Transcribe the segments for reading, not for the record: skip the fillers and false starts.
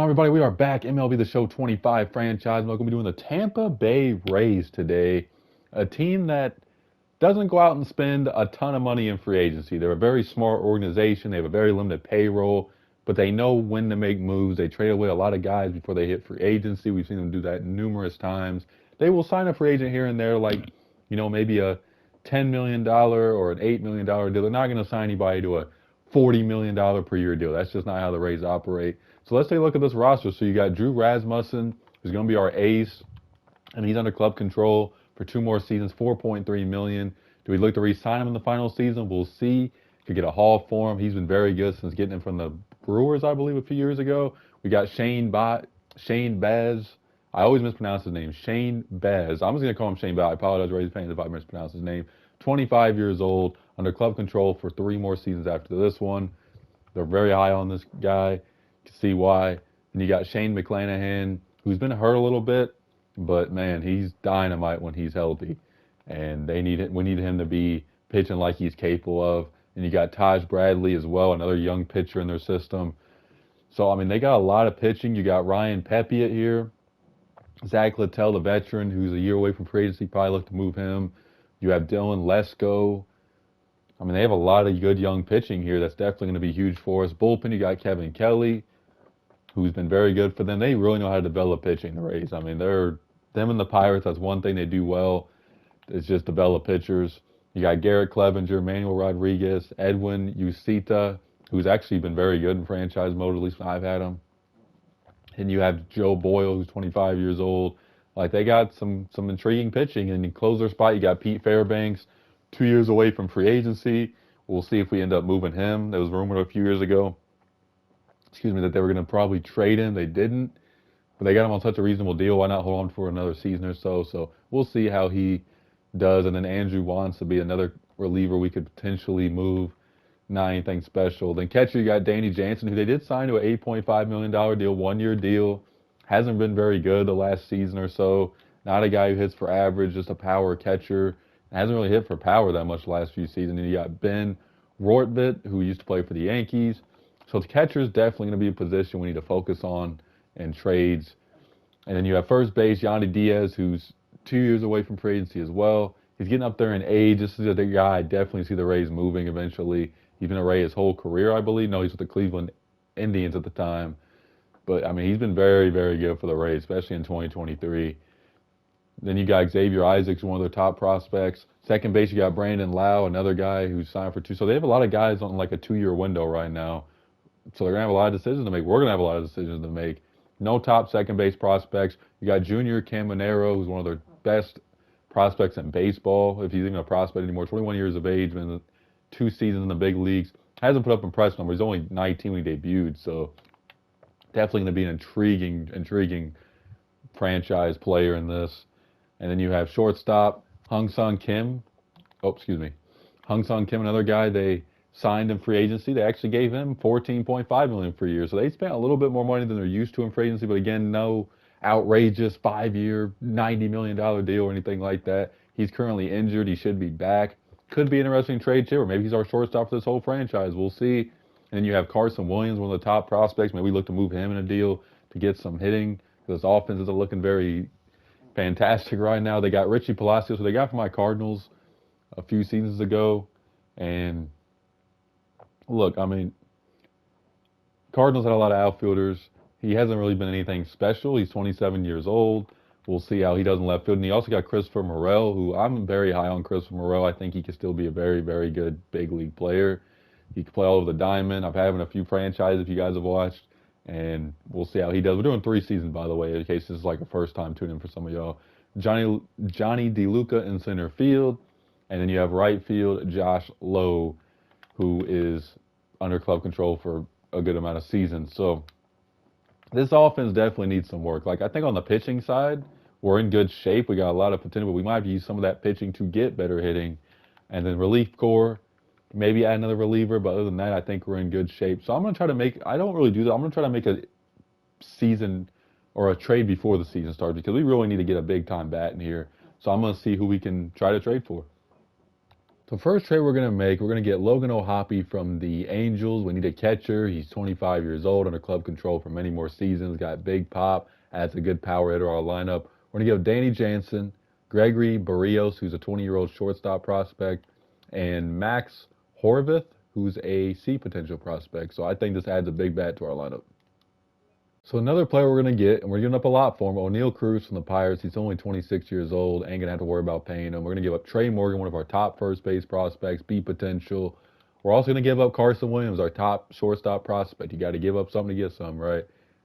Everybody? We are back. MLB The Show 25 franchise. We're going to be doing the Tampa Bay Rays today. A team that doesn't go out and spend a ton of money in free agency. They're a very smart organization. They have a very limited payroll, but they know when to make moves. They trade away a lot of guys before they hit free agency. We've seen them do that numerous times. They will sign a free agent here and there, like, maybe a $10 million or an $8 million deal. They're not going to sign anybody to a $40 million per year deal. That's just not how the Rays operate. So let's take a look at this roster. So you got Drew Rasmussen, who's going to be our ace, and he's under club control for 2 more seasons, $4.3 million. Do we look to re-sign him in the final season? We'll see. Could get a haul for him. He's been very good since getting him from the Brewers, I believe, a few years ago. We got Shane Baz. I always mispronounce his name. Shane Baz. I'm just going to call him Shane Baz. I apologize, Rays fans, if I mispronounce his name. 25 years old, under club control for 3 more seasons after this one. They're very high on this guy. You can see why. And you got Shane McClanahan, who's been hurt a little bit, but man, he's dynamite when he's healthy. And we need him to be pitching like he's capable of. And you got Taj Bradley as well, another young pitcher in their system. So, I mean, they got a lot of pitching. You got Ryan Pepiot here. Zach Littell, the veteran, who's a year away from free agency, probably look to move him. You have Dylan Lesko. I mean, they have a lot of good young pitching here. That's definitely going to be huge for us. Bullpen, you got Kevin Kelly, who's been very good for them. They really know how to develop pitching, the Rays. I mean, them and the Pirates, that's one thing they do well. It's just develop pitchers. You got Garrett Clevenger, Manuel Rodriguez, Edwin Ucita, who's actually been very good in franchise mode, at least when I've had him. And you have Joe Boyle, who's 25 years old. Like, they got some intriguing pitching. And in closer spot, you got Pete Fairbanks, 2 years away from free agency. We'll see if we end up moving him. There was rumored a few years ago, that they were going to probably trade him. They didn't. But they got him on such a reasonable deal. Why not hold on for another season or so? So we'll see how he does. And then Andrew wants to be another reliever we could potentially move. Not anything special. Then catcher, you got Danny Jansen, who they did sign to an $8.5 million deal, 1-year deal. Hasn't been very good the last season or so. Not a guy who hits for average, just a power catcher. Hasn't really hit for power that much the last few seasons. And you got Ben Rortvedt, who used to play for the Yankees. So the catcher is definitely going to be a position we need to focus on in trades. And then you have first base, Yandy Diaz, who's 2 years away from free agency as well. He's getting up there in age. This is a guy I definitely see the Rays moving eventually. He's been a Ray his whole career, I believe. No, he's with the Cleveland Indians at the time. But, I mean, he's been very, very good for the Rays, especially in 2023. Then you got Xavier Isaacs, one of their top prospects. Second base, you got Brandon Lau, another guy who's signed for 2. So they have a lot of guys on like a 2-year window right now. So they're going to have a lot of decisions to make. We're going to have a lot of decisions to make. No top second base prospects. You got Junior Caminero, who's one of their best prospects in baseball, if he's even a prospect anymore. 21 years of age, been 2 seasons in the big leagues. Hasn't put up impressive numbers. He's only 19 when he debuted, so definitely going to be an intriguing franchise player in this. And then you have shortstop Hung Sung Kim. Hung Sung Kim, another guy they signed in free agency. They actually gave him $14.5 million per year. So they spent a little bit more money than they're used to in free agency, but again, no outrageous 5-year, $90 million deal or anything like that. He's currently injured. He should be back. Could be an interesting trade chip, or maybe he's our shortstop for this whole franchise. We'll see. And then you have Carson Williams, one of the top prospects. Maybe we look to move him in a deal to get some hitting, because offenses are looking very fantastic right now. They got Richie Palacios, who they got from my Cardinals a few seasons ago. And look, I mean, Cardinals had a lot of outfielders. He hasn't really been anything special. He's 27 years old. We'll see how he does in left field. And you also got Christopher Morel, who I'm very high on Christopher Morel. I think he can still be a very, very good big league player. He can play all over the diamond. I've had him in a few franchises, if you guys have watched. And we'll see how he does. We're doing 3 seasons, by the way, in case this is like a first time tuning for some of y'all. Johnny DeLuca in center field. And then you have right field, Josh Lowe, who is under club control for a good amount of seasons. So this offense definitely needs some work. Like, I think on the pitching side, we're in good shape. We got a lot of potential, but we might have to use some of that pitching to get better hitting. And then relief corps, maybe add another reliever, but other than that, I think we're in good shape. So I'm going to try to I don't really do that. I'm going to try to make a season or a trade before the season starts, because we really need to get a big time bat in here. So I'm going to see who we can try to trade for. So first trade we're going to get Logan O'Hoppe from the Angels. We need a catcher. He's 25 years old, under club control for many more seasons. Got big pop, adds a good power hitter to our lineup. We're going to give Danny Jansen, Gregory Barrios, who's a 20-year-old shortstop prospect, and Max Horvath, who's a C potential prospect. So I think this adds a big bat to our lineup. So another player we're going to get, and we're giving up a lot for him, O'Neal Cruz from the Pirates. He's only 26 years old. Ain't going to have to worry about paying him. We're going to give up Trey Morgan, one of our top first base prospects, B potential. We're also going to give up Carson Williams, our top shortstop prospect. You got to give up something to get some, right?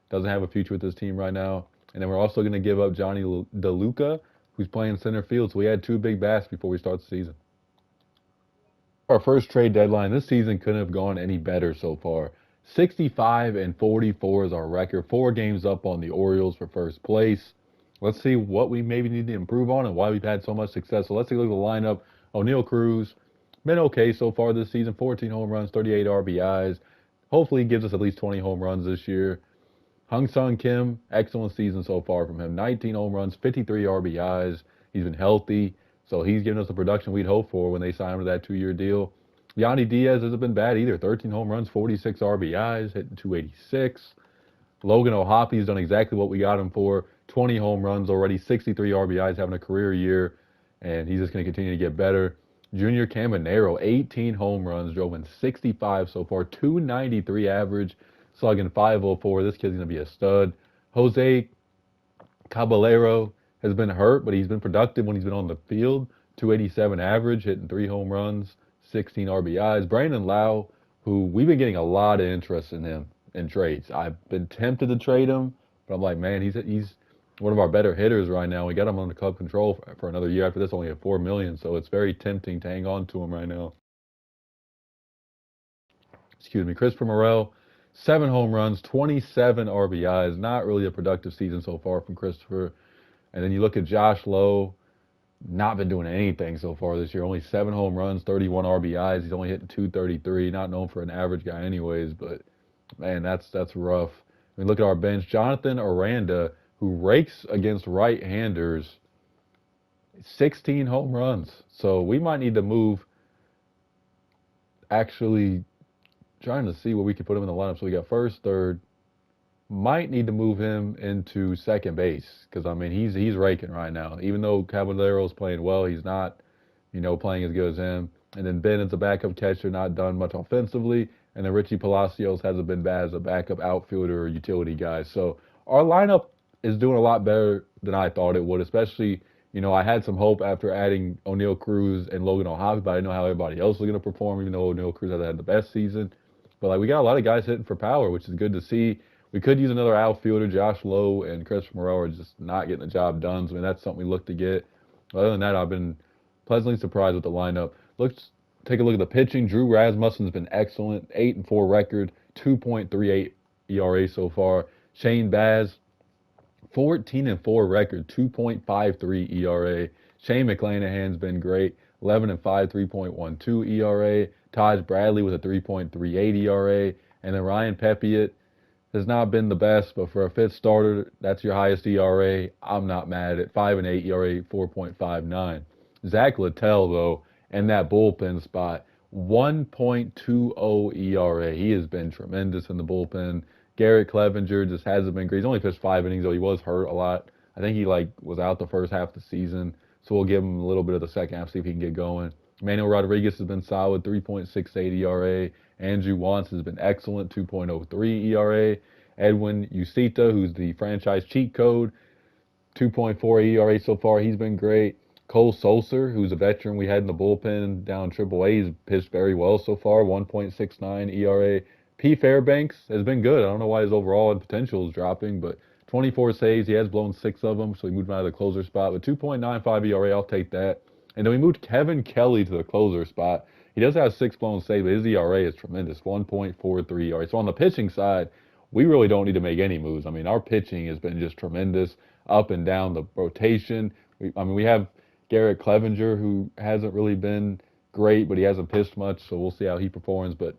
Doesn't have a future with this team right now. And then we're also going to give up Johnny DeLuca, who's playing center field. So we had two big bats before we start the season. Our first trade deadline this season couldn't have gone any better so far. 65 and 44 is our record. 4 games up on the Orioles for first place. Let's see what we maybe need to improve on and why we've had so much success. So let's take a look at the lineup. O'Neal Cruz, been okay so far this season. 14 home runs, 38 RBIs. Hopefully he gives us at least 20 home runs this year. Hung-Sung Kim, excellent season so far from him. 19 home runs, 53 RBIs. He's been healthy, so he's giving us the production we'd hope for when they signed him to that 2-year deal. Yandy Diaz hasn't been bad either. 13 home runs, 46 RBIs, hitting 286. Logan O'Hoppe's done exactly what we got him for. 20 home runs already, 63 RBIs, having a career year, and he's just going to continue to get better. Junior Caminero, 18 home runs, drove in 65 so far, 293 average, slugging 504. This kid's going to be a stud. Jose Caballero has been hurt, but he's been productive when he's been on the field. 287 average, hitting 3 home runs, 16 RBIs. Brandon Lau, who we've been getting a lot of interest in him in trades. I've been tempted to trade him, but I'm like, man, he's one of our better hitters right now. We got him under club control for another year after this, only at $4 million, so it's very tempting to hang on to him right now. Excuse me. Christopher Morel, 7 home runs, 27 RBIs. Not really a productive season so far from Christopher. And then you look at Josh Lowe, not been doing anything so far this year. Only 7 home runs, 31 RBIs. He's only hitting 233. Not known for an average guy anyways, but man, that's rough. I mean, look at our bench. Jonathan Aranda, who rakes against right-handers, 16 home runs. So we might need to move, actually trying to see where we can put him in the lineup. So we got first, third. Might need to move him into second base because, I mean, he's raking right now. Even though Caballero's playing well, he's not, playing as good as him. And then Bennett's a backup catcher, not done much offensively. And then Richie Palacios hasn't been bad as a backup outfielder or utility guy. So our lineup is doing a lot better than I thought it would, especially, I had some hope after adding O'Neal Cruz and Logan O'Hoppe, but I didn't know how everybody else was going to perform, even though O'Neal Cruz had the best season. But, we got a lot of guys hitting for power, which is good to see. We could use another outfielder. Josh Lowe and Christopher Morel are just not getting the job done. So, that's something we look to get. But other than that, I've been pleasantly surprised with the lineup. Let's take a look at the pitching. Drew Rasmussen's been excellent. 8-4 record, 2.38 ERA so far. Shane Baz, 14-4 record, 2.53 ERA. Shane McClanahan's been great. 11-5, 3.12 ERA. Taj Bradley with a 3.38 ERA. And then Ryan Pepiot has not been the best, but for a fifth starter, that's your highest ERA. I'm not mad at 5-8 ERA, 4.59. Zach Littell, though, in that bullpen spot, 1.20 ERA. He has been tremendous in the bullpen. Garrett Clevenger just hasn't been great. He's only pitched 5 innings, though he was hurt a lot. I think he was out the first half of the season, so we'll give him a little bit of the second half, see if he can get going. Manuel Rodriguez has been solid, 3.68 ERA. Andrew Wantz has been excellent, 2.03 ERA. Edwin Ucita, who's the franchise cheat code, 2.4 ERA so far. He's been great. Cole Sulser, who's a veteran we had in the bullpen down AAA, he's pitched very well so far, 1.69 ERA. P. Fairbanks has been good. I don't know why his overall potential is dropping, but 24 saves. He has blown 6 of them, so he moved him out of the closer spot. But 2.95 ERA, I'll take that. And then we moved Kevin Kelly to the closer spot. He does have 6 blown saves, but his ERA is tremendous, 1.43 ERA. So on the pitching side, we really don't need to make any moves. I mean, our pitching has been just tremendous, up and down the rotation. We have Garrett Clevenger, who hasn't really been great, but he hasn't pitched much, so we'll see how he performs. But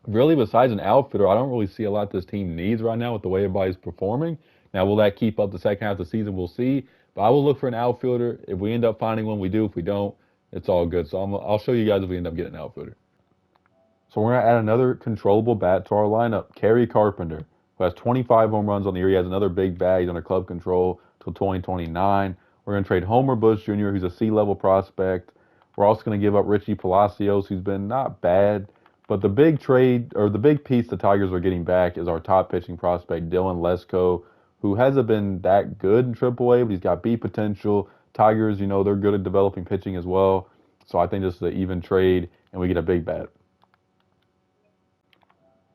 really, besides an outfielder, I don't really see a lot this team needs right now with the way everybody's performing. Now, will that keep up the second half of the season? We'll see. But I will look for an outfielder. If we end up finding one, we do. If we don't, It's all good. So I'll show you guys if we end up getting an outfielder. So we're going to add another controllable bat to our lineup. Kerry Carpenter, who has 25 home runs on the year. He has another big bat. He's under club control till 2029. We're going to trade Homer Bush Jr., who's a C-level prospect. We're also going to give up Richie Palacios, who's been not bad. But the big trade, or the big piece the Tigers are getting back is our top pitching prospect, Dylan Lesko, who hasn't been that good in AAA, but he's got B potential. Tigers, they're good at developing pitching as well. So I think this is an even trade, and we get a big bat.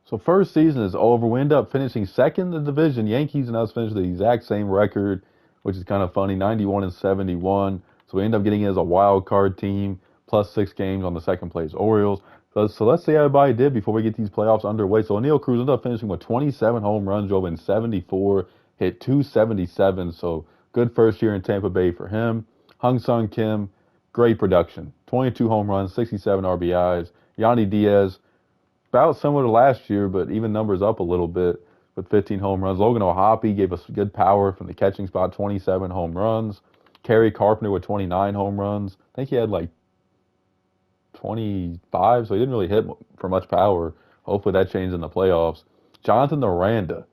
So first season is over. We end up finishing second in the division. Yankees and us finished the exact same record, which is kind of funny, 91-71. So we end up getting in as a wild card team, plus 6 games on the second place Orioles. So let's see how everybody did before we get these playoffs underway. So O'Neal Cruz ended up finishing with 27 home runs, drove in 74, hit 277. So good first year in Tampa Bay for him. Hung Sung Kim, great production. 22 home runs, 67 RBIs. Yandy Diaz, about similar to last year, but even numbers up a little bit with 15 home runs. Logan O'Hoppe gave us good power from the catching spot, 27 home runs. Kerry Carpenter with 29 home runs. I think he had like 25, so he didn't really hit for much power. Hopefully that changes in the playoffs. Jonathan Miranda,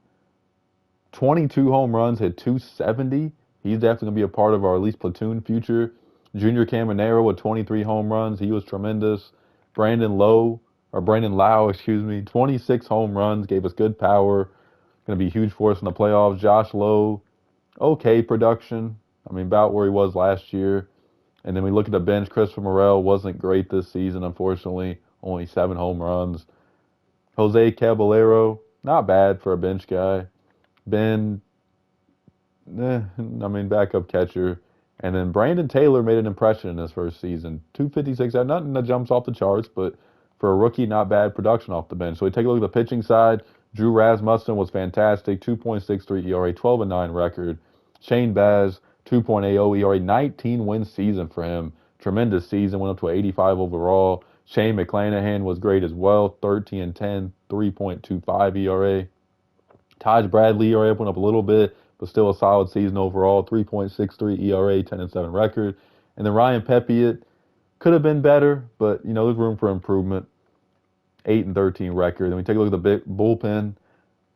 22 home runs, hit 270. He's definitely going to be a part of our at least platoon future. Junior Caminero with 23 home runs. He was tremendous. Brandon Lau, 26 home runs, gave us good power. Going to be huge for us in the playoffs. Josh Lowe, okay production. I mean, about where he was last year. And then we look at the bench. Christopher Morel wasn't great this season, unfortunately. Only 7 home runs. Jose Caballero, not bad for a bench guy. Ben, backup catcher. And then Brandon Taylor made an impression in his first season. 256, nothing that jumps off the charts, but for a rookie, not bad production off the bench. So we take a look at the pitching side. Drew Rasmussen was fantastic, 2.63 ERA, 12-9 record. Shane Baz, 2.80 ERA, 19-win season for him. Tremendous season, went up to 85 overall. Shane McClanahan was great as well, 13-10, 3.25 ERA. Taj Bradley ERA went up a little bit, but still a solid season overall, 3.63 ERA, 10-7 record. And then Ryan Pepiot could have been better, but there's room for improvement. 8-13 record. Then we take a look at the bullpen.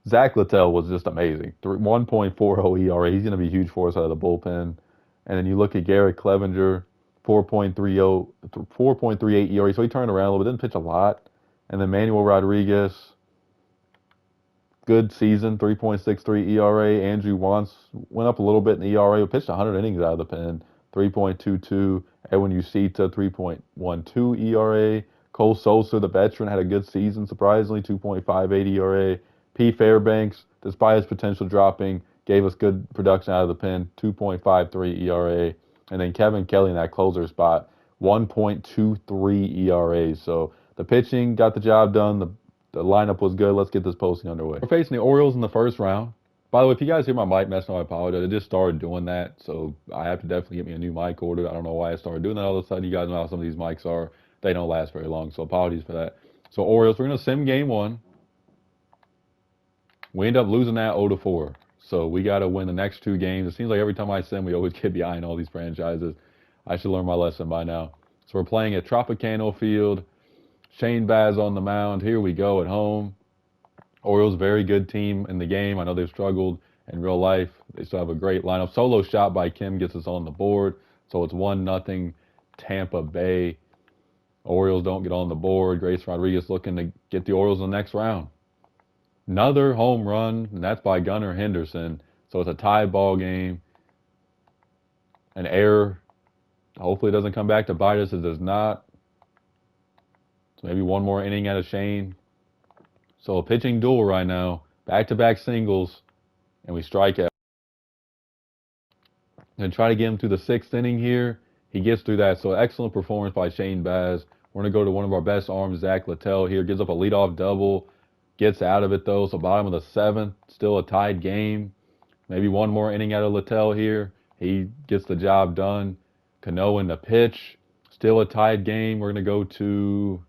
Zach Littell was just amazing. 1.40 ERA. He's going to be huge for us out of the bullpen. And then you look at Garrett Clevenger, 4.38 ERA. So he turned around a little bit, didn't pitch a lot. And then Manuel Rodriguez, good season, 3.63 ERA. Andrew Wantz went up a little bit in the ERA, pitched 100 innings out of the pen, 3.22. Edwin Ucita, 3.12 ERA. Cole Sosa, the veteran, had a good season, surprisingly, 2.58 ERA. P. Fairbanks, despite his potential dropping, gave us good production out of the pen, 2.53 ERA. And then Kevin Kelly in that closer spot, 1.23 ERA. So the pitching got the job done. The lineup was good. Let's get this posting underway. We're facing the Orioles in the first round. By the way, if you guys hear my mic messing up, I apologize. I just started doing that, so I have to definitely get me a new mic ordered. I don't know why I started doing that all of a sudden. You guys know how some of these mics are. They don't last very long, so apologies for that. So Orioles, we're going to sim game 1. We end up losing that 0-4. So we got to win the next 2 games. It seems like every time I sim, we always get behind all these franchises. I should learn my lesson by now. So we're playing at Tropicana Field. Shane Baz on the mound. Here we go at home. Orioles, very good team in the game. I know they've struggled in real life. They still have a great lineup. Solo shot by Kim gets us on the board. So it's 1-0 Tampa Bay. Orioles don't get on the board. Grace Rodriguez looking to get the Orioles in the next round. Another home run, and that's by Gunnar Henderson. So it's a tie ball game. An error. Hopefully it doesn't come back to bite us. It does not. So maybe one more inning out of Shane. So a pitching duel right now. Back-to-back singles. And we strike out. And try to get him through the 6th inning here. He gets through that. So excellent performance by Shane Baz. We're going to go to one of our best arms, Zach Littell here. Gives up a leadoff double. Gets out of it, though. So bottom of the 7th. Still a tied game. Maybe one more inning out of Littell here. He gets the job done. Cano in the pitch. Still a tied game. We're going to go to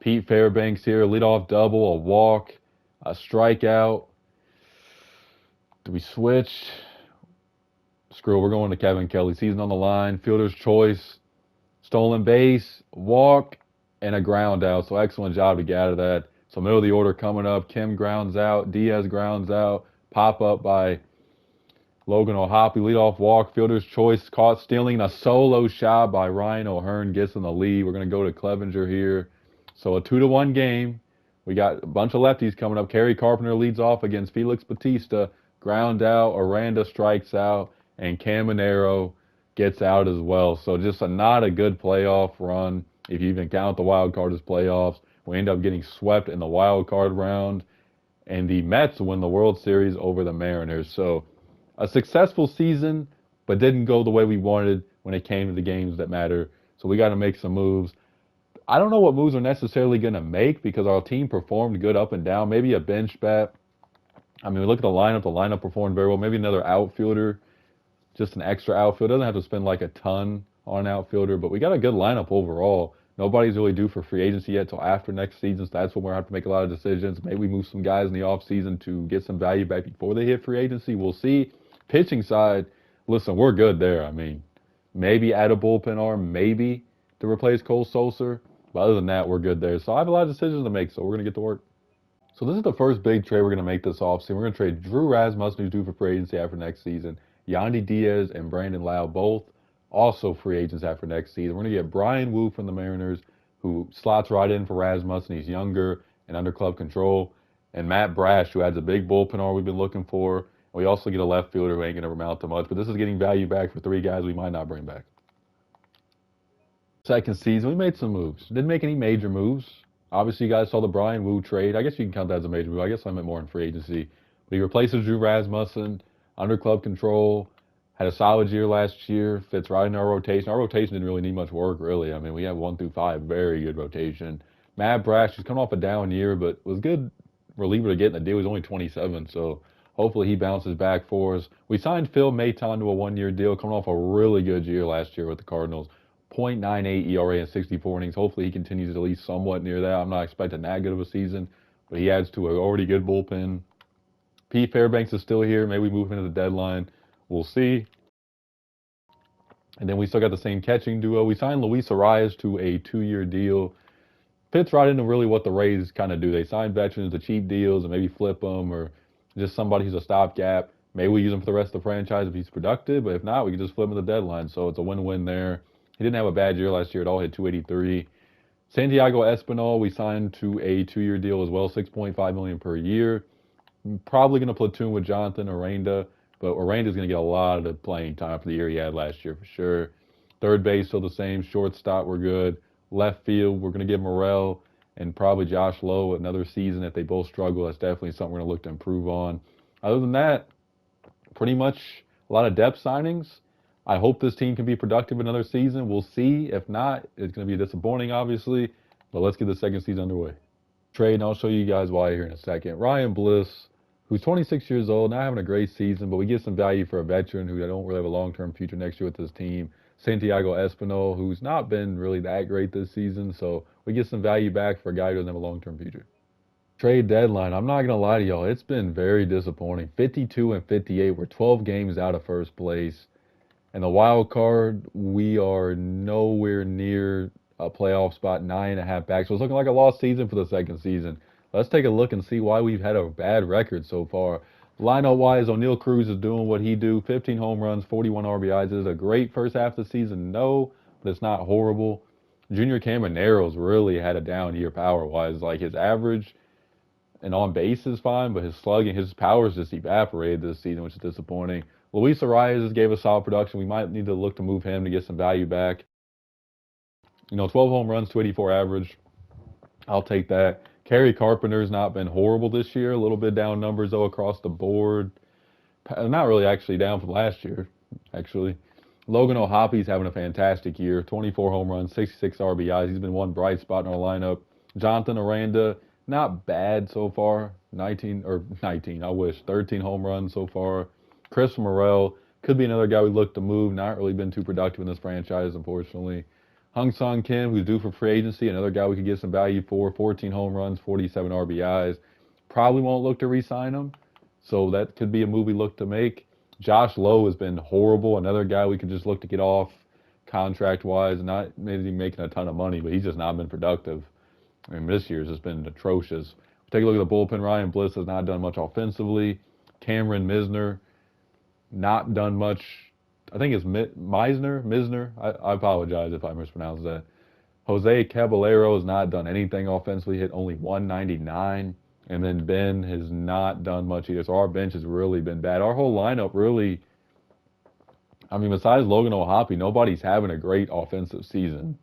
Pete Fairbanks here. Leadoff double, a walk, a strikeout. Do we switch? Screw it. We're going to Kevin Kelly. Season on the line. Fielder's choice. Stolen base, walk, and a ground out. So excellent job to get out of that. So middle of the order coming up. Kim grounds out. Diaz grounds out. Pop up by Logan O'Hoppe. Leadoff walk. Fielder's choice. Caught stealing. A solo shot by Ryan O'Hearn gets in the lead. We're going to go to Clevenger here. So a 2-1 game. We got a bunch of lefties coming up. Kerry Carpenter leads off against Felix Batista. Ground out. Aranda strikes out. And Caminero gets out as well. So just not a good playoff run. If you even count the wild card as playoffs, we end up getting swept in the wild card round. And the Mets win the World Series over the Mariners. So a successful season, but didn't go the way we wanted when it came to the games that matter. So we got to make some moves. I don't know what moves we're necessarily going to make because our team performed good up and down. Maybe a bench bat. I mean, we look at the lineup. The lineup performed very well. Maybe another outfielder, just an extra outfielder. Doesn't have to spend like a ton on an outfielder, but we got a good lineup overall. Nobody's really due for free agency yet till after next season, so that's when we're going to have to make a lot of decisions. Maybe we move some guys in the offseason to get some value back before they hit free agency. We'll see. Pitching side, listen, we're good there. I mean, maybe add a bullpen arm, maybe to replace Cole Sulser. But other than that, we're good there. So I have a lot of decisions to make, so we're going to get to work. So this is the first big trade we're going to make this offseason. We're going to trade Drew Rasmussen, who's due for free agency after next season. Yandy Diaz and Brandon Lau, both also free agents after next season. We're going to get Brian Wu from the Mariners, who slots right in for Rasmussen. He's younger and under club control. And Matt Brash, who adds a big bullpen arm we've been looking for. And we also get a left fielder who ain't going to amount to much. But this is getting value back for 3 guys we might not bring back. Second season, we made some moves. Didn't make any major moves. Obviously, you guys saw the Brian Wu trade. I guess you can count that as a major move. I guess I meant more in free agency. But he replaces Drew Rasmussen, under club control, had a solid year last year, fits right in our rotation. Our rotation didn't really need much work, really. I mean, we have 1 through 5, very good rotation. Matt Brash, he's coming off a down year, but was good reliever to get in the deal. He's only 27, so hopefully he bounces back for us. We signed Phil Maton to a 1-year deal, coming off a really good year last year with the Cardinals. .98 ERA in 64 innings. Hopefully he continues at least somewhat near that. I'm not expecting that good of a season, but he adds to an already good bullpen. Pete Fairbanks is still here. Maybe we move him into the deadline. We'll see. And then we still got the same catching duo. We signed Luis Arias to a 2-year deal. Fits right into really what the Rays kind of do. They sign veterans to cheap deals and maybe flip them, or just somebody who's a stopgap. Maybe we use him for the rest of the franchise if he's productive, but if not, we can just flip him at the deadline. So it's a win-win there. He didn't have a bad year last year at all. Hit 283. Santiago Espinal, we signed to a 2-year deal as well, $6.5 million per year. Probably going to platoon with Jonathan Aranda, but Aranda's going to get a lot of the playing time for the year he had last year for sure. Third base still the same. Shortstop, we're good. Left field, we're going to give Morel and probably Josh Lowe another season if they both struggle. That's definitely something we're going to look to improve on. Other than that, pretty much a lot of depth signings. I hope this team can be productive another season. We'll see. If not, it's going to be disappointing, obviously. But let's get the second season underway. Trade, and I'll show you guys why here in a second. Ryan Bliss, who's 26 years old, not having a great season, but we get some value for a veteran who don't really have a long-term future next year with this team. Santiago Espinal, who's not been really that great this season, so we get some value back for a guy who doesn't have a long-term future. Trade deadline, I'm not going to lie to y'all, it's been very disappointing. 52 and 58, we're 12 games out of first place. And the wild card, we are nowhere near a playoff spot, 9.5 back. So it's looking like a lost season for the second season. Let's take a look and see why we've had a bad record so far. Lineup-wise, O'Neal Cruz is doing what he do. 15 home runs, 41 RBIs. Is it a great first half of the season? No, but it's not horrible. Junior Camanero's really had a down year power-wise. Like his average and on base is fine, but his slugging, his power's just evaporated this season, which is disappointing. Luis Arias gave us solid production. We might need to look to move him to get some value back. 12 home runs, 284 average. I'll take that. Kerry Carpenter's not been horrible this year. A little bit down numbers, though, across the board. Not really actually down from last year, actually. Logan O'Hoppe's having a fantastic year. 24 home runs, 66 RBIs. He's been one bright spot in our lineup. Jonathan Aranda, not bad so far. 13 home runs so far. Chris Morel could be another guy we look to move. Not really been too productive in this franchise, unfortunately. Hung Sung Kim, who's due for free agency, another guy we could get some value for. 14 home runs, 47 RBIs. Probably won't look to re-sign him, so that could be a move we look to make. Josh Lowe has been horrible. Another guy we could just look to get off contract-wise, not maybe making a ton of money, but he's just not been productive. I mean, this year's just been atrocious. Take a look at the bullpen. Ryan Bliss has not done much offensively. Cameron Misner, not done much. I think it's Misner. I apologize if I mispronounced that. Jose Caballero has not done anything offensively, hit only 199. And then Ben has not done much either. So our bench has really been bad. Our whole lineup really, I mean, besides Logan O'Hoppe, nobody's having a great offensive season.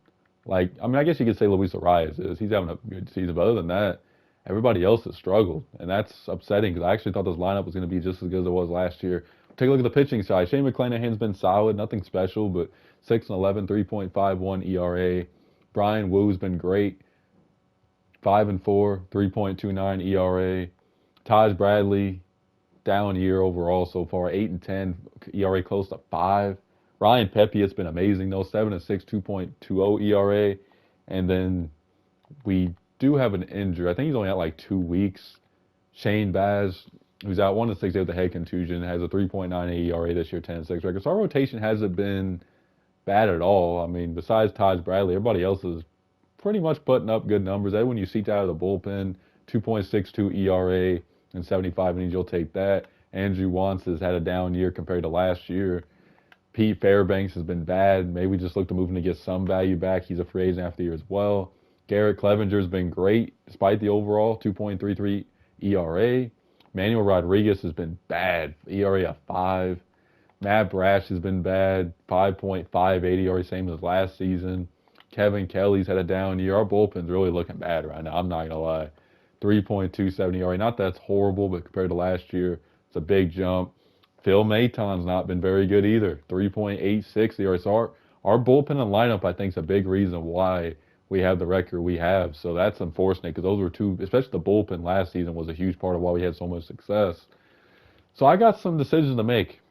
Like, I mean, I guess you could say Luis Arias is. He's having a good season. But other than that, everybody else has struggled. And that's upsetting because I actually thought this lineup was going to be just as good as it was last year. Take a look at the pitching side. Shane McClanahan's been solid, nothing special, but 6-11, 3.51 ERA. Brian Woo's been great, 5-4, 3.29 ERA. Taj Bradley, down year overall so far, 8-10, ERA close to 5. Ryan Pepe, it's been amazing though, 7-6, 2.20 ERA. And then we do have an injury. I think he's only out like 2 weeks. Shane Baz, who's out 1-6 with a head contusion, has a 3.98 ERA this year, 10-6 record. So our rotation hasn't been bad at all. I mean, besides Taj Bradley, everybody else is pretty much putting up good numbers. When you see out of the bullpen, 2.62 ERA and 75 innings, you'll take that. Andrew Wantz has had a down year compared to last year. Pete Fairbanks has been bad. Maybe we just look to move him to get some value back. He's a free agent after the year as well. Garrett Clevenger's been great despite the overall 2.33 ERA. Manuel Rodriguez has been bad, ERA of 5. Matt Brash has been bad, 5.58 ERA, same as last season. Kevin Kelly's had a down year. Our bullpen's really looking bad right now, I'm not going to lie. 3.27 ERA, not that's horrible, but compared to last year, it's a big jump. Phil Maton's not been very good either, 3.86 ERA. So our bullpen and lineup, I think, is a big reason why we have the record we have. So that's unfortunate because those were two, especially the bullpen last season was a huge part of why we had so much success. So I got some decisions to make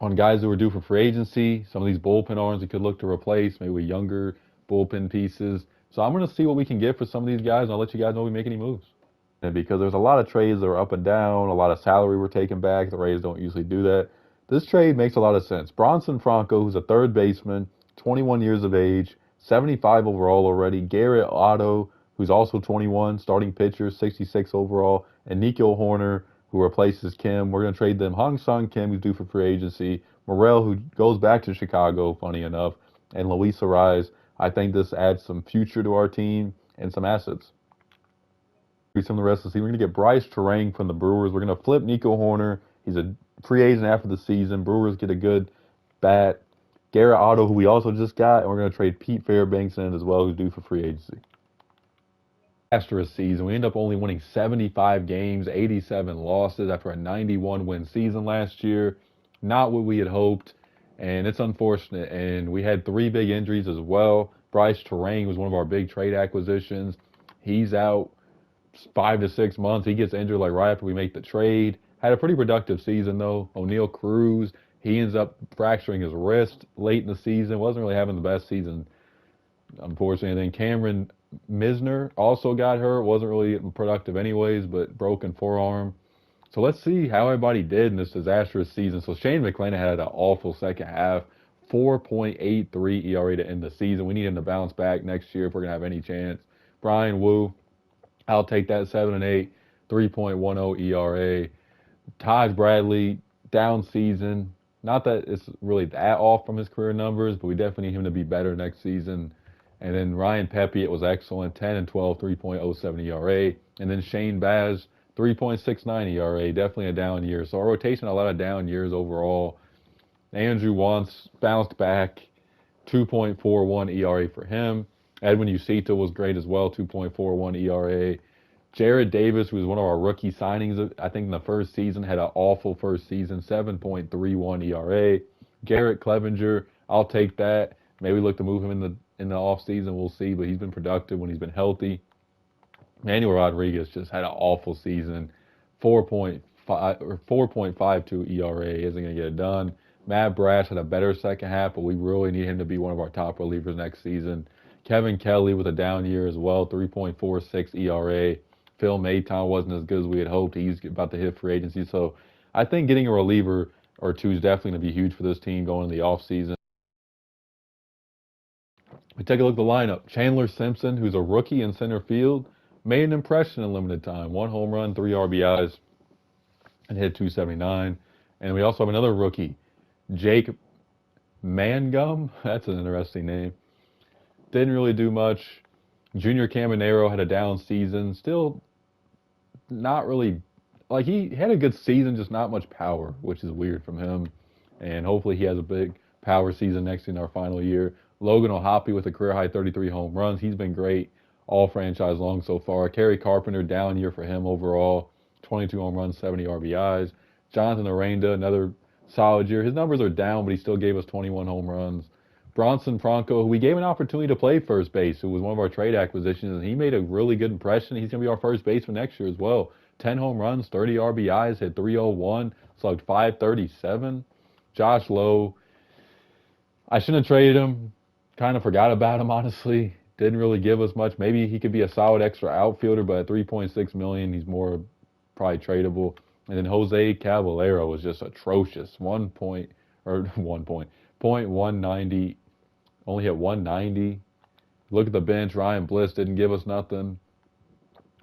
on guys who are due for free agency, some of these bullpen arms we could look to replace, maybe with younger bullpen pieces. So I'm going to see what we can get for some of these guys, and I'll let you guys know if we make any moves. And because there's a lot of trades that are up and down, a lot of salary we're taking back. The Rays don't usually do that. This trade makes a lot of sense. Bronson Franco, who's a third baseman, 21 years of age, 75 overall already. Garrett Otto, who's also 21, starting pitcher, 66 overall. And Nico Horner, who replaces Kim. We're going to trade them. Hong Sung Kim, who's due for free agency. Morel, who goes back to Chicago, funny enough. And Luis Arias. I think this adds some future to our team and some assets. Some of the rest of the season. We're going to get Bryce Terang from the Brewers. We're going to flip Nico Horner. He's a free agent after the season. Brewers get a good bat. Garrett Otto, who we also just got. And we're going to trade Pete Fairbanks in as well, who's due for free agency. After a season, we end up only winning 75 games, 87 losses after a 91-win season last year. Not what we had hoped, and it's unfortunate. And we had 3 big injuries as well. Bryce Terang was one of our big trade acquisitions. He's out 5 to 6 months. He gets injured like right after we make the trade. Had a pretty productive season though. O'Neal Cruz, he ends up fracturing his wrist late in the season. Wasn't really having the best season, unfortunately. And then Cameron Misner also got hurt. Wasn't really productive anyways, but broken forearm. So let's see how everybody did in this disastrous season. So Shane McClanahan had an awful second half. 4.83 ERA to end the season. We need him to bounce back next year if we're going to have any chance. Brian Woo, I'll take that 7-8, 3.10 ERA. Taj Bradley, down season. Not that it's really that off from his career numbers, but we definitely need him to be better next season. And then Ryan Pepe, it was excellent, 10-12, 3.07 ERA. And then Shane Baz, 3.69 ERA, definitely a down year. So our rotation, a lot of down years overall. Andrew Wantz bounced back, 2.41 ERA for him. Edwin Ucita was great as well, 2.41 ERA. Jared Davis, who was one of our rookie signings, I think in the first season, had an awful first season, 7.31 ERA. Garrett Clevenger, I'll take that. Maybe look to move him in the offseason, we'll see, but he's been productive when he's been healthy. Manuel Rodriguez just had an awful season, 4.52 ERA, isn't going to get it done. Matt Brash had a better second half, but we really need him to be one of our top relievers next season. Kevin Kelly with a down year as well, 3.46 ERA. Phil Maton wasn't as good as we had hoped. He's about to hit free agency. So I think getting a reliever or two is definitely going to be huge for this team going in the offseason. We take a look at the lineup. Chandler Simpson, who's a rookie in center field, made an impression in limited time. 1 home run, 3 RBIs, and hit 279. And we also have another rookie, Jake Mangum. That's an interesting name. Didn't really do much. Junior Caminero had a down season. Still not really, like, he had a good season, just not much power, which is weird from him. And hopefully he has a big power season next in our final year. Logan O'Hoppe with a career high 33 home runs. He's been great all franchise long so far. Kerry Carpenter, down year for him overall. 22 home runs, 70 RBIs. Jonathan Aranda, another solid year. His numbers are down, but he still gave us 21 home runs. Bronson Franco, who we gave an opportunity to play first base, who was one of our trade acquisitions, and he made a really good impression. He's going to be our first baseman next year as well. 10 home runs, 30 RBIs, hit 301, slugged 537. Josh Lowe, I shouldn't have traded him. Kind of forgot about him, honestly. Didn't really give us much. Maybe he could be a solid extra outfielder, but at $3.6 million, he's more probably tradable. And then Jose Caballero was just atrocious. 1.190, only hit 190. Look at the bench. Ryan Bliss didn't give us nothing.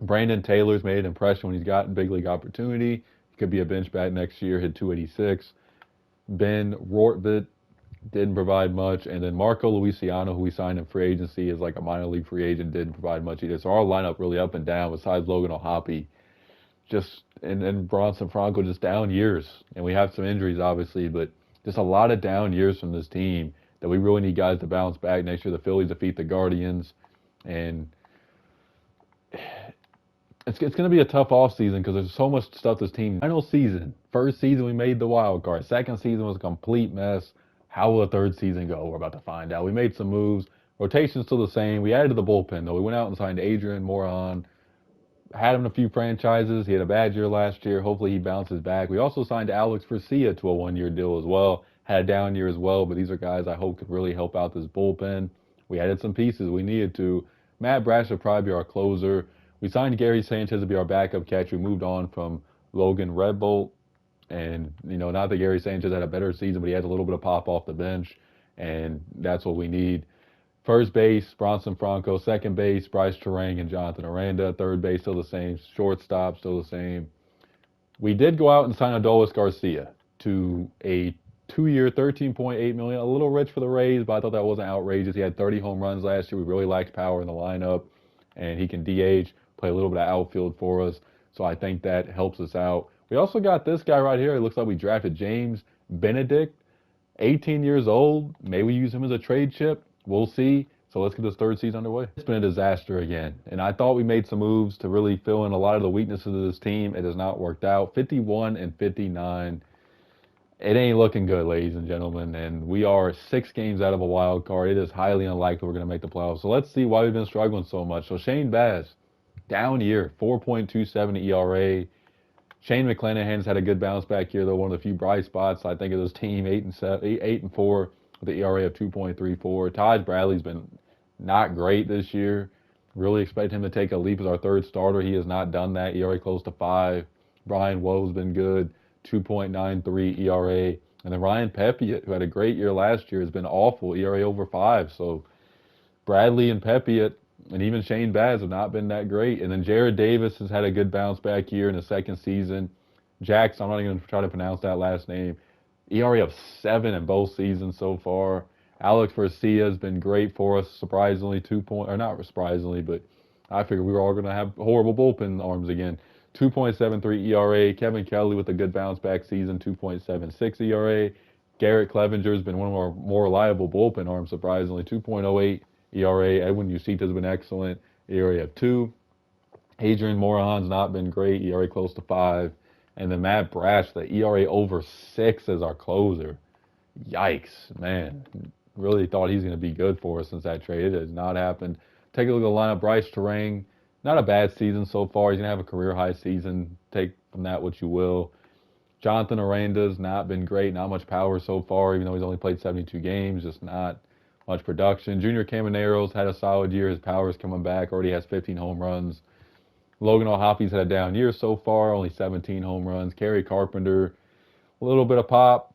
Brandon Taylor's made an impression when he's gotten big league opportunity. He could be a bench bat next year, hit 286. Ben Rortvedt didn't provide much. And then Marco Luciano, who we signed in free agency as like a minor league free agent, didn't provide much either. So our lineup really up and down besides Logan O'Hoppe. And Bronson Franco, just down years. And we have some injuries, obviously, but just a lot of down years from this team that we really need guys to bounce back. Next year, the Phillies defeat the Guardians. And it's going to be a tough offseason because there's so much stuff this team. Final season. First season, we made the wild card. Second season was a complete mess. How will the third season go? We're about to find out. We made some moves. Rotation's still the same. We added to the bullpen, though. We went out and signed Adrian Morejon. Had him in a few franchises. He had a bad year last year. Hopefully he bounces back. We also signed Alex Garcia to a 1-year deal as well. Had a down year as well, but these are guys I hope could really help out this bullpen. We added some pieces we needed to. Matt Brash will probably be our closer. We signed Gary Sanchez to be our backup catcher. We moved on from Logan Redbolt. And, not that Gary Sanchez had a better season, but he has a little bit of pop off the bench. And that's what we need. First base, Bronson Franco. Second base, Bryce Terang and Jonathan Aranda. Third base, still the same. Shortstop, still the same. We did go out and sign Adolis Garcia to a 2-year, $13.8 million. A little rich for the Rays, but I thought that wasn't outrageous. He had 30 home runs last year. We really lacked power in the lineup. And he can DH, play a little bit of outfield for us. So I think that helps us out. We also got this guy right here. It looks like we drafted James Benedict, 18 years old. May we use him as a trade chip? We'll see. So let's get this third season underway. It's been a disaster again. And I thought we made some moves to really fill in a lot of the weaknesses of this team. It has not worked out. 51 and 59. It ain't looking good, ladies and gentlemen. And we are 6 games out of a wild card. It is highly unlikely we're going to make the playoffs. So let's see why we've been struggling so much. So Shane Baz, down year, 4.27 ERA. Shane McClanahan's had a good bounce back year, though, one of the few bright spots I think of this team, 8-4 with the ERA of 2.34. Taj Bradley's been not great this year. Really expect him to take a leap as our third starter. He has not done that. ERA close to 5. Brian Woe's been good, 2.93 ERA. And then Ryan Pepiot, who had a great year last year, has been awful, ERA over 5. So Bradley and Pepiot and even Shane Baz have not been that great. And then Jared Davis has had a good bounce back year in the second season. Jackson, I'm not even going to try to pronounce that last name. ERA of 7 in both seasons so far. Alex Garcia has been great for us, surprisingly, or not surprisingly, but I figured we were all going to have horrible bullpen arms again. 2.73 ERA. Kevin Kelly with a good bounce back season, 2.76 ERA. Garrett Clevenger has been one of our more reliable bullpen arms, surprisingly, 2.08 ERA. Edwin Ucita has been excellent, ERA of 2. Adrian Morejon's not been great, ERA close to 5. And then Matt Brash, the ERA over 6 as our closer. Yikes, man. Really thought he's going to be good for us since that trade. It has not happened. Take a look at the lineup. Bryce Terang, not a bad season so far. He's going to have a career-high season. Take from that what you will. Jonathan Aranda's not been great. Not much power so far, even though he's only played 72 games. Just not much production. Junior Caminero's had a solid year. His power's coming back. Already has 15 home runs. Logan O'Hoppe's had a down year so far, only 17 home runs. Kerry Carpenter, a little bit of pop.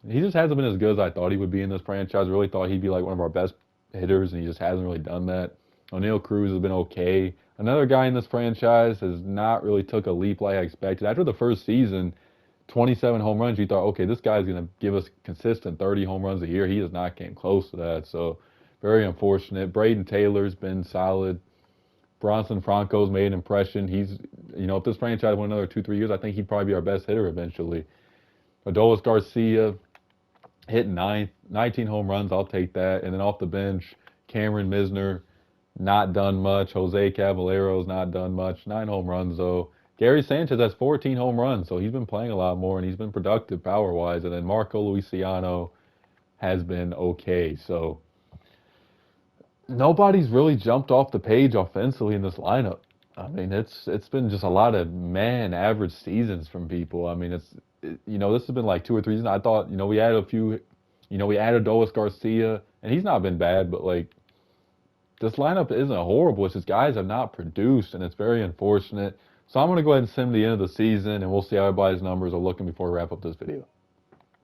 He just hasn't been as good as I thought he would be in this franchise. I really thought he'd be like one of our best hitters, and he just hasn't really done that. O'Neal Cruz has been okay. Another guy in this franchise has not really took a leap like I expected. After the first season, 27 home runs, you thought, okay, this guy's going to give us consistent 30 home runs a year. He has not came close to that, so very unfortunate. Braden Taylor's been solid. Bronson Franco's made an impression. He's, if this franchise went another 2, 3 years, I think he'd probably be our best hitter eventually. Adolis Garcia hit 19 home runs. I'll take that. And then off the bench, Cameron Misner, not done much. Jose Caballero's not done much. 9 home runs, though. Gary Sanchez has 14 home runs, so he's been playing a lot more, and he's been productive power-wise. And then Marco Luciano has been okay. So nobody's really jumped off the page offensively in this lineup. I mean, it's been just a lot of average seasons from people. I mean, this has been like 2 or 3 seasons. I thought, we added a few, we added Adolis Garcia, and he's not been bad, but like this lineup isn't horrible. It's just guys have not produced, and it's very unfortunate. So I'm going to go ahead and sim the end of the season, and we'll see how everybody's numbers are looking before we wrap up this video.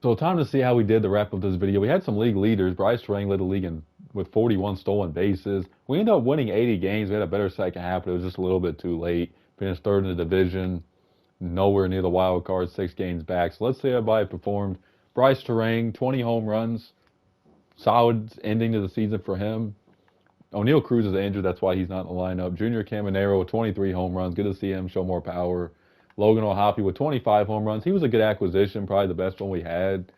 So time to see how we did to wrap up this video. We had some league leaders. Bryce Terang led the league with 41 stolen bases. We ended up winning 80 games. We had a better second half, but it was just a little bit too late. Finished third in the division, nowhere near the wild card, 6 games back. So let's see how everybody performed. Bryce Terang, 20 home runs. Solid ending to the season for him. O'Neal Cruz is injured, that's why he's not in the lineup. Junior Caminero with 23 home runs. Good to see him show more power. Logan O'Hoppe with 25 home runs. He was a good acquisition, probably the best one we had.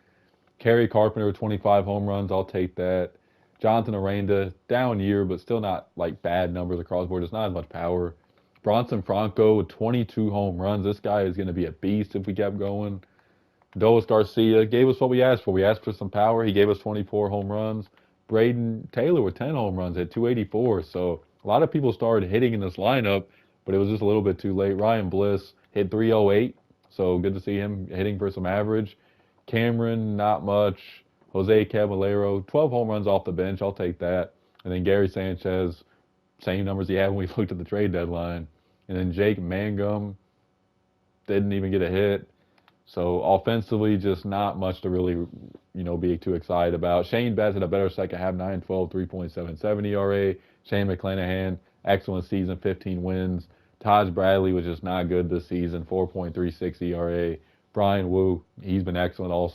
Kerry Carpenter with 25 home runs. I'll take that. Jonathan Aranda, down year, but still not like bad numbers across the board. Just not as much power. Bronson Franco with 22 home runs. This guy is going to be a beast if we kept going. Adolis Garcia gave us what we asked for. We asked for some power. He gave us 24 home runs. Braden Taylor with 10 home runs at 284. So a lot of people started hitting in this lineup, but it was just a little bit too late. Ryan Bliss hit 308, so good to see him hitting for some average. Cameron, not much. Jose Caballero, 12 home runs off the bench. I'll take that. And then Gary Sanchez, same numbers he had when we looked at the trade deadline. And then Jake Mangum didn't even get a hit. So offensively, just not much to really, be too excited about. Shane Betts had a better second half, 9-12, 3.77 ERA. Shane McClanahan, excellent season, 15 wins. Taj Bradley was just not good this season, 4.36 ERA. Brian Wu, he's been excellent all,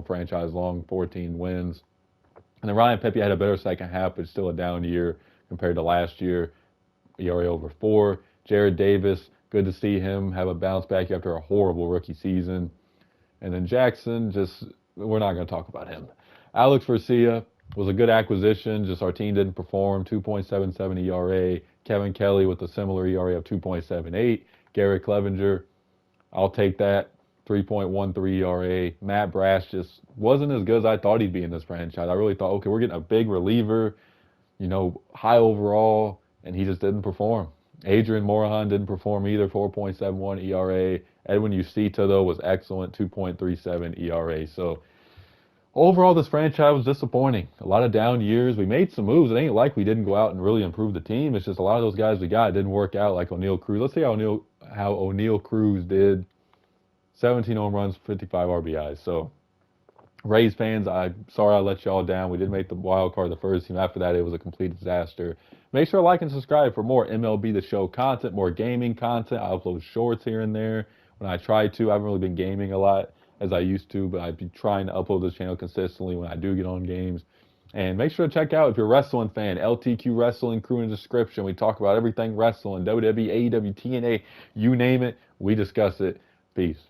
franchise long, 14 wins. And then Ryan Pepe had a better second half, but still a down year compared to last year. ERA over 4. Jared Davis, good to see him have a bounce back after a horrible rookie season. And then Jackson, we're not going to talk about him. Alex Garcia was a good acquisition, just our team didn't perform, 2.77 ERA. Kevin Kelly with a similar ERA of 2.78. Garrett Clevenger, I'll take that, 3.13 ERA. Matt Brash just wasn't as good as I thought he'd be in this franchise. I really thought, okay, we're getting a big reliever, high overall, and he just didn't perform. Adrian Morahan didn't perform either, 4.71 ERA. Edwin Ucita, though, was excellent, 2.37 ERA. So overall, this franchise was disappointing. A lot of down years. We made some moves. It ain't like we didn't go out and really improve the team. It's just a lot of those guys we got didn't work out, like O'Neal Cruz. Let's see how O'Neal Cruz did. 17 home runs, 55 RBIs. So Rays fans, I'm sorry I let y'all down. We did make the wild card the first team. After that, it was a complete disaster. Make sure to like and subscribe for more MLB The Show content, more gaming content. I upload shorts here and there when I try to. I haven't really been gaming a lot as I used to, but I've been trying to upload this channel consistently when I do get on games. And make sure to check out, if you're a wrestling fan, LTQ Wrestling Crew in the description. We talk about everything wrestling, WWE, AEW, TNA, you name it, we discuss it. Peace.